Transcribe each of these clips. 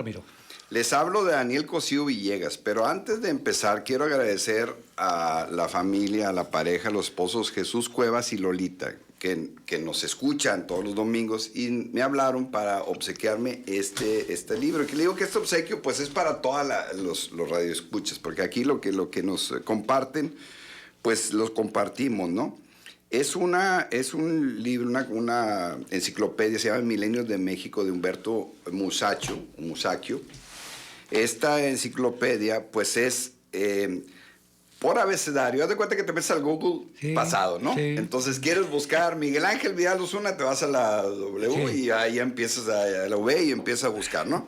Ramiro. Les hablo de Daniel Cosío Villegas, pero antes de empezar quiero agradecer a la familia, a la pareja, a los esposos Jesús Cuevas y Lolita, que nos escuchan todos los domingos y me hablaron para obsequiarme este libro. Que le digo que este obsequio pues es para todos los radioescuchas, porque aquí lo que nos comparten, pues los compartimos, ¿no? Es un libro, una enciclopedia, se llama Milenios de México, de Humberto Musacchio. Esta enciclopedia, pues es por abecedario. Haz de cuenta que te metes al Google pasado, ¿no? Sí. Entonces quieres buscar Miguel Ángel Vidal Osuna, te vas a la W y ahí empiezas a la V y empiezas a buscar, ¿no?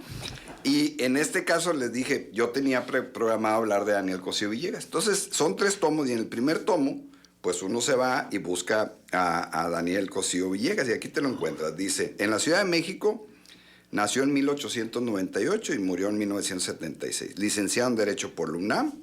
Y en este caso les dije, yo tenía programado hablar de Daniel Cosío Villegas. Entonces son 3 tomos y en el primer tomo, pues uno se va y busca a Daniel Cosío Villegas y aquí te lo encuentras. Dice, en la Ciudad de México nació en 1898 y murió en 1976. Licenciado en Derecho por la UNAM,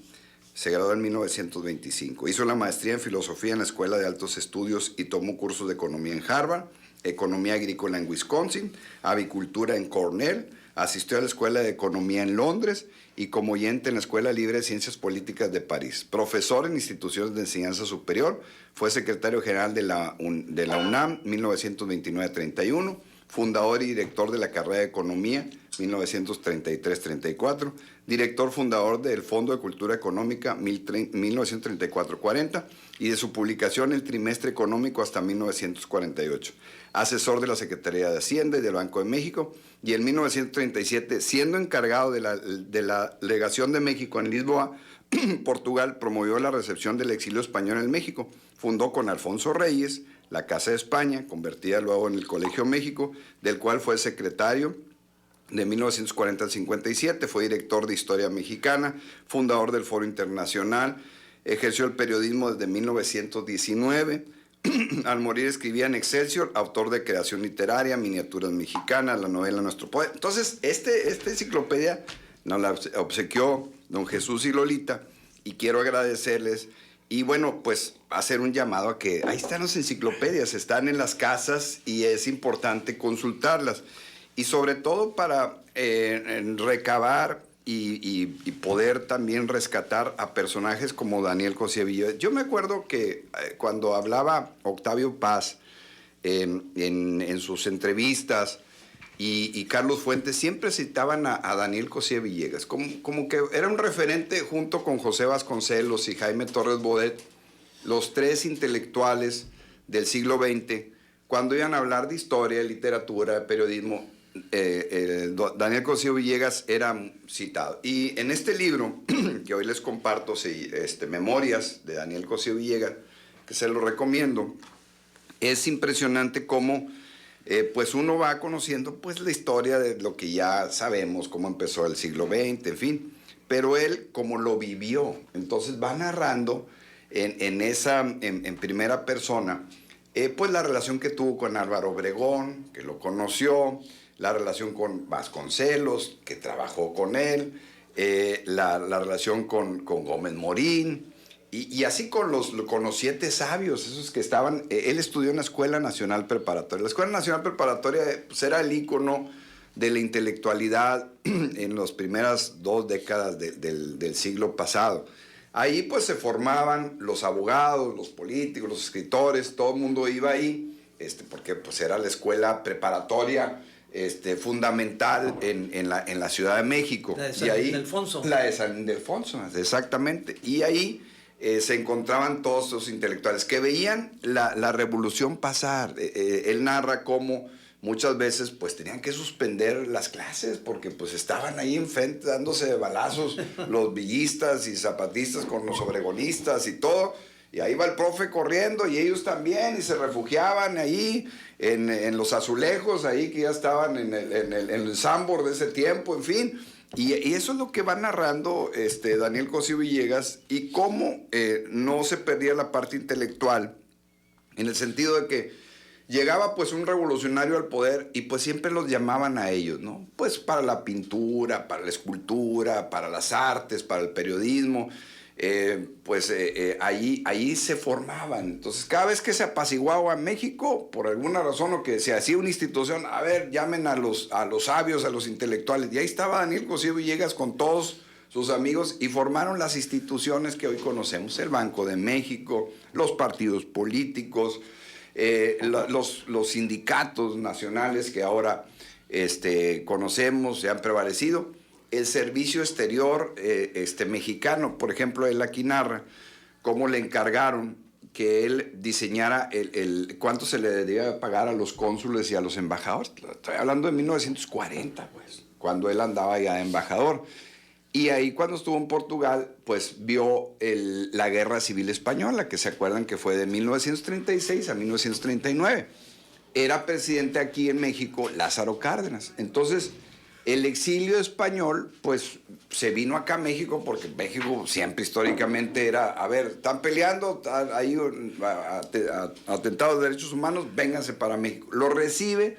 se graduó en 1925. Hizo la maestría en Filosofía en la Escuela de Altos Estudios y tomó cursos de Economía en Harvard, Economía Agrícola en Wisconsin, Avicultura en Cornell, asistió a la Escuela de Economía en Londres y como oyente en la Escuela Libre de Ciencias Políticas de París. Profesor en instituciones de enseñanza superior, fue secretario general de la UNAM 1929-31, fundador y director de la carrera de Economía 1933-34, director fundador del Fondo de Cultura Económica 1934-40 y de su publicación El Trimestre Económico hasta 1948. Asesor de la Secretaría de Hacienda y del Banco de México, y en 1937, siendo encargado de la Legación de México en Lisboa, Portugal, promovió la recepción del exilio español en México. Fundó con Alfonso Reyes la Casa de España, convertida luego en el Colegio México, del cual fue secretario de 1940 al 57, fue director de Historia Mexicana, fundador del Foro Internacional, ejerció el periodismo desde 1919, al morir escribía en Excelsior, autor de Creación Literaria, Miniaturas Mexicanas, la novela Nuestro Poder. Entonces, esta enciclopedia nos la obsequió don Jesús y Lolita, y quiero agradecerles, y bueno, pues hacer un llamado a que ahí están las enciclopedias, están en las casas y es importante consultarlas. Y sobre todo para recabar y poder también rescatar a personajes como Daniel Cosío Villegas. Yo me acuerdo que cuando hablaba Octavio Paz en sus entrevistas y Carlos Fuentes, siempre citaban a Daniel Cosío Villegas, como que era un referente junto con José Vasconcelos y Jaime Torres Bodet, los 3 intelectuales del siglo XX, cuando iban a hablar de historia, de literatura, de periodismo. Daniel Cosío Villegas era citado. Y en este libro, que hoy les comparto, Memorias de Daniel Cosío Villegas, que se lo recomiendo, es impresionante cómo pues uno va conociendo pues la historia de lo que ya sabemos, cómo empezó el siglo XX, en fin, pero él como lo vivió, entonces va narrando en primera persona pues la relación que tuvo con Álvaro Obregón, que lo conoció, la relación con Vasconcelos, que trabajó con él, la relación con Gómez Morín, y así con los 7 sabios, esos que estaban. Él estudió en la Escuela Nacional Preparatoria. La Escuela Nacional Preparatoria pues, era el ícono de la intelectualidad en las primeras 2 décadas del siglo pasado. Ahí pues se formaban los abogados, los políticos, los escritores, todo el mundo iba ahí, porque pues era la escuela preparatoria fundamental en la Ciudad de México. La de San Ildefonso. La de San Ildefonso, exactamente. Y ahí se encontraban todos esos intelectuales que veían la revolución pasar. Él narra cómo muchas veces pues tenían que suspender las clases porque pues estaban ahí enfrente dándose de balazos los villistas y zapatistas con los obregonistas y todo. Y ahí va el profe corriendo y ellos también, y se refugiaban ahí en los azulejos, ahí que ya estaban en el Sambor de ese tiempo, en fin. Y eso es lo que va narrando Daniel Cosío Villegas, y cómo no se perdía la parte intelectual, en el sentido de que llegaba pues un revolucionario al poder y pues siempre los llamaban a ellos, ¿no? Pues para la pintura, para la escultura, para las artes, para el periodismo. Ahí se formaban. Entonces, cada vez que se apaciguaba México, por alguna razón, o que se hacía una institución, a ver, llamen a los sabios, a los intelectuales. Y ahí estaba Daniel Cosío Villegas con todos sus amigos y formaron las instituciones que hoy conocemos, el Banco de México, los partidos políticos, los sindicatos nacionales que ahora conocemos, se han prevalecido. El servicio exterior mexicano, por ejemplo, él aquí narra cómo le encargaron que él diseñara cuánto se le debía pagar a los cónsules y a los embajadores. Estoy hablando de 1940, pues, cuando él andaba ya de embajador. Y ahí cuando estuvo en Portugal, pues vio la Guerra Civil Española, que se acuerdan que fue de 1936 a 1939. Era presidente aquí en México Lázaro Cárdenas. Entonces, el exilio español, pues, se vino acá a México porque México siempre históricamente era, a ver, están peleando, hay atentados de derechos humanos, vénganse para México. Lo recibe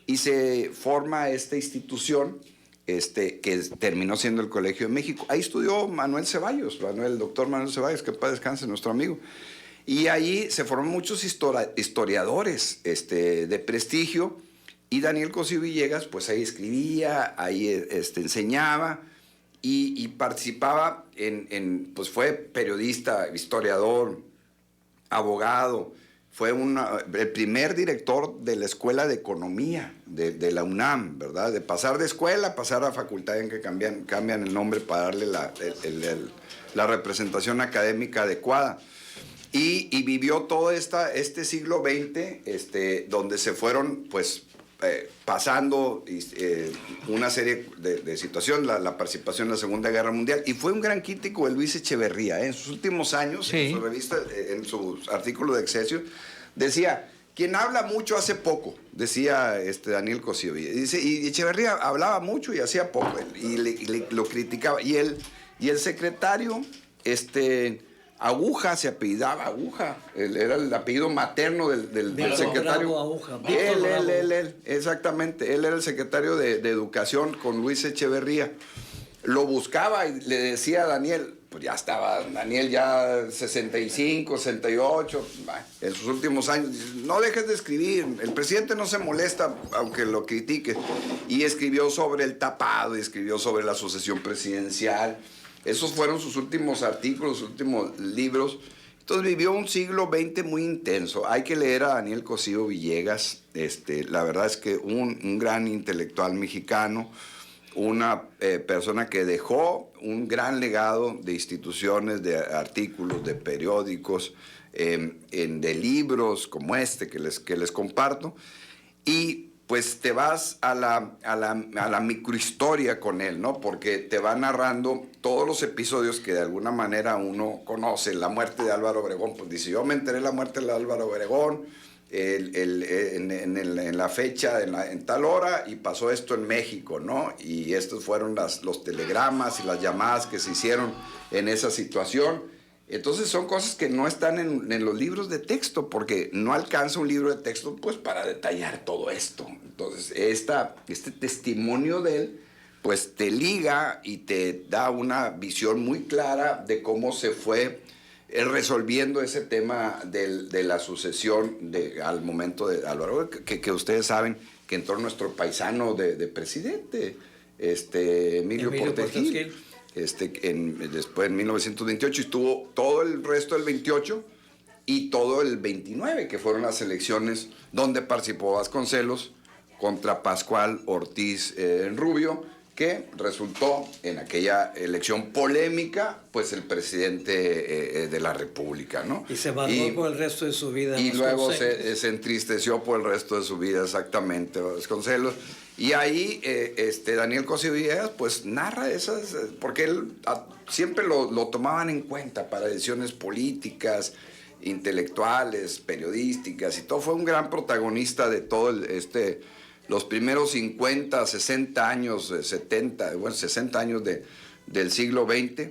y se forma esta institución que terminó siendo el Colegio de México. Ahí estudió Manuel Ceballos, el doctor Manuel Ceballos, que paz descanse, nuestro amigo. Y allí se forman muchos historiadores de prestigio. Y Daniel Cosío Villegas, pues ahí escribía, ahí enseñaba y participaba pues fue periodista, historiador, abogado, fue el primer director de la Escuela de Economía de la UNAM, ¿verdad? De pasar de escuela a pasar a facultad en que cambian el nombre para darle la representación académica adecuada. Y vivió todo este siglo XX, donde se fueron, pues, pasando una serie de situaciones, la participación en la Segunda Guerra Mundial, y fue un gran crítico de Luis Echeverría. En sus últimos años, sí, en su revista, en sus artículos de Excelsior, decía, quien habla mucho hace poco, decía Daniel Cosío. Y Echeverría hablaba mucho y hacía poco, y lo criticaba. Y el secretario, Aguja, se apellidaba Aguja, era el apellido materno del secretario. Bravo, Aguja. Él, exactamente, él era el secretario de Educación con Luis Echeverría. Lo buscaba y le decía a Daniel, pues ya estaba Daniel ya 65, 68, en sus últimos años, no dejes de escribir, el presidente no se molesta aunque lo critique. Y escribió sobre el tapado, y escribió sobre la sucesión presidencial. Esos fueron sus últimos artículos, sus últimos libros. Entonces vivió un siglo XX muy intenso. Hay que leer a Daniel Cosío Villegas. La verdad es que un gran intelectual mexicano, una persona que dejó un gran legado de instituciones, de artículos, de periódicos, de libros como que les comparto. Y pues te vas a la microhistoria con él, ¿no? Porque te va narrando todos los episodios que de alguna manera uno conoce. La muerte de Álvaro Obregón, pues dice, yo me enteré de la muerte de Álvaro Obregón en la fecha, en tal hora, y pasó esto en México, ¿no? Y estos fueron los telegramas y las llamadas que se hicieron en esa situación. Entonces son cosas que no están en los libros de texto, porque no alcanza un libro de texto pues para detallar todo esto. Entonces este testimonio de él pues te liga y te da una visión muy clara de cómo se fue resolviendo ese tema de la sucesión al momento de Álvaro, que ustedes saben que entró nuestro paisano de presidente, Emilio Portes Gil. Después en 1928, y estuvo todo el resto del 28 y todo el 29, que fueron las elecciones donde participó Vasconcelos contra Pascual Ortiz Rubio, que resultó en aquella elección polémica, pues el presidente de la República, ¿no? Y se mandó por el resto de su vida. Y luego se entristeció por el resto de su vida, exactamente, Vasconcelos. Y ahí Daniel Cosío Villegas pues narra esas, porque él siempre lo tomaban en cuenta para decisiones políticas, intelectuales, periodísticas, y todo. Fue un gran protagonista de todo los primeros 50, 60 años, 60 años del siglo XX.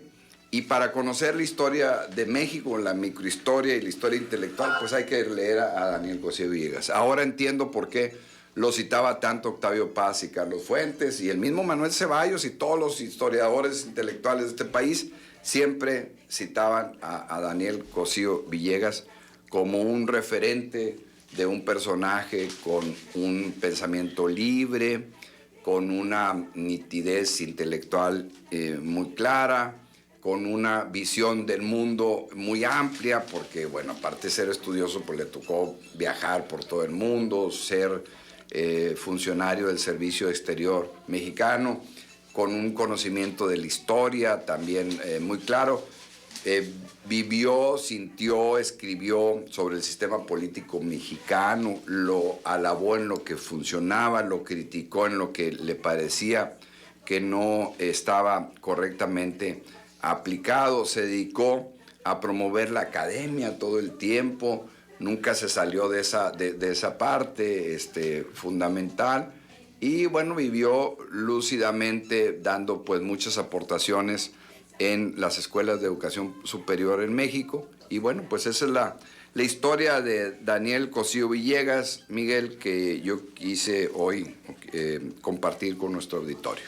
Y para conocer la historia de México, la microhistoria y la historia intelectual, pues hay que leer a Daniel Cosío Villegas. Ahora entiendo por qué lo citaba tanto Octavio Paz y Carlos Fuentes y el mismo Manuel Ceballos y todos los historiadores intelectuales de este país siempre citaban a Daniel Cosío Villegas como un referente de un personaje con un pensamiento libre, con una nitidez intelectual muy clara, con una visión del mundo muy amplia, porque, bueno, aparte de ser estudioso, pues le tocó viajar por todo el mundo, ser funcionario del Servicio Exterior Mexicano, con un conocimiento de la historia también muy claro. Vivió, sintió, escribió sobre el sistema político mexicano, lo alabó en lo que funcionaba, lo criticó en lo que le parecía que no estaba correctamente aplicado, se dedicó a promover la academia todo el tiempo, nunca se salió de esa parte fundamental, y bueno, vivió lúcidamente dando pues muchas aportaciones en las escuelas de educación superior en México. Y bueno, pues esa es la historia de Daniel Cosío Villegas, Miguel, que yo quise hoy compartir con nuestro auditorio.